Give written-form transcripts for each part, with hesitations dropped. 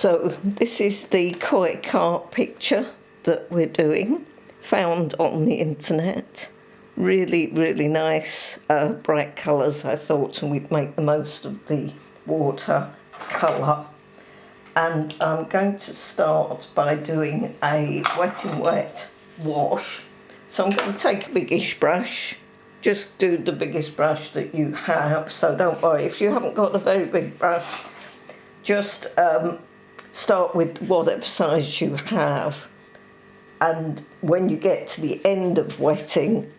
So this is the koi carp picture that we're doing, found on the internet. Really nice, bright colours, I thought, and we'd make the most of the watercolour. And I'm going to start by doing a wet in wet wash. So I'm going to take a biggish brush. Just do the biggest brush that you have, so don't worry if you haven't got a very big brush. Just start with whatever size you have, and when you get to the end of wetting,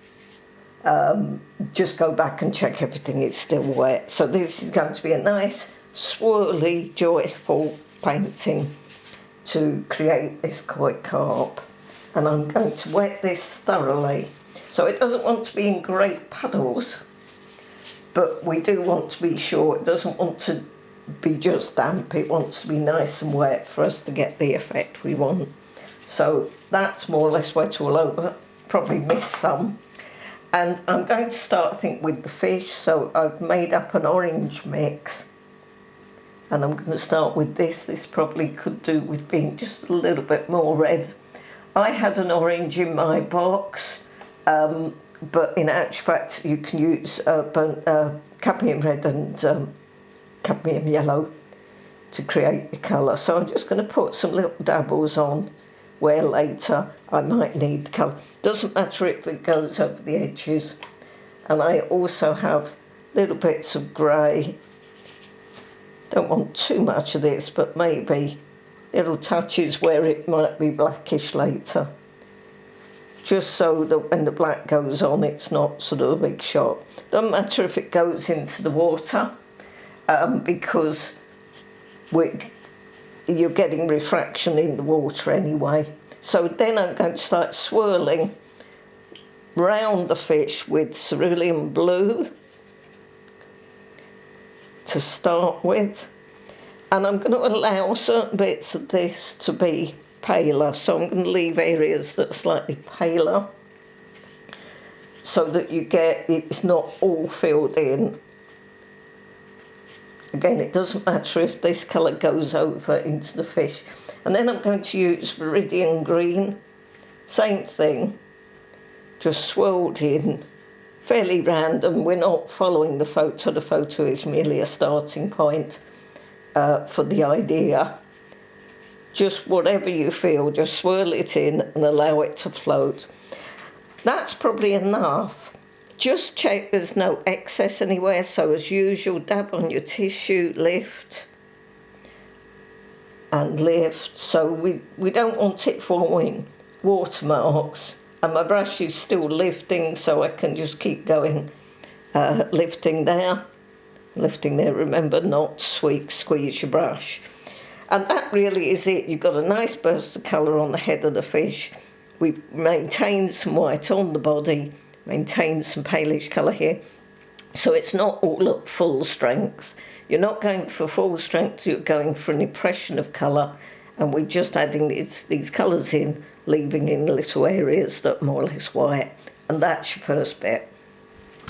just go back and check everything is still wet. So this is going to be a nice swirly, joyful painting to create this koi carp, and I'm going to wet this thoroughly. So it doesn't want to be in great puddles, but we do want to be sure it doesn't want to be just damp. It wants to be nice and wet for us to get the effect we want. So that's more or less wet all over, probably missed some. And I'm going to start, I think, with the fish. So I've made up an orange mix, and I'm going to start with this. This probably could do with being just a little bit more red. I had an orange in my box, but in actual fact you can use cadmium red and cadmium yellow to create the colour. So I'm just going to put some little dabbles on where later I might need the colour. Doesn't matter if it goes over the edges. And I also have little bits of grey. Don't want too much of this, but maybe little touches where it might be blackish later, just so that when the black goes on it's not sort of a big shock. Doesn't matter if it goes into the water, because you're getting refraction in the water anyway. So then I'm going to start swirling round the fish with cerulean blue to start with, and I'm going to allow certain bits of this to be paler. So I'm going to leave areas that are slightly paler so that you get it's not all filled in. Again, it doesn't matter if this colour goes over into the fish. And then I'm going to use Viridian Green. Same thing, just swirled in, fairly random. We're not following the photo. The photo is merely a starting point for the idea. Just whatever you feel, just swirl it in and allow it to float. That's probably enough. Just check there's no excess anywhere. So as usual, dab on your tissue, lift and lift. So we don't want it forming watermarks. And my brush is still lifting, so I can just keep going, lifting there. Remember, not squeeze your brush. And that really is it. You've got a nice burst of colour on the head of the fish. We've maintained some white on the body, maintained some palish colour here. So it's not all at full strength. You're not going for full strength, you're going for an impression of colour. And we're just adding these colours in, leaving in little areas that are more or less white. And that's your first bit.